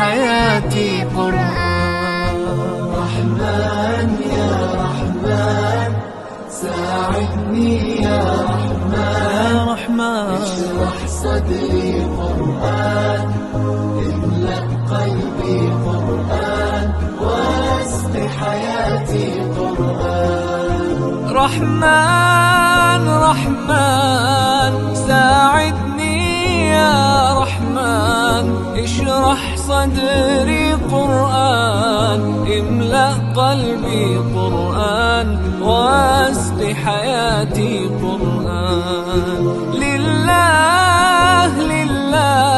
حياتي قرآن. رحمن يا رحمن ساعدني يا رحمن، اشرح صدري قرآن، املأ قلبي قرآن، واسق حياتي قرآن. رحمن رحمن ساعدني يا رحمن، اشرح صدري قرآن، املأ قلبي قرآن، واسق حياتي قرآن. لله لله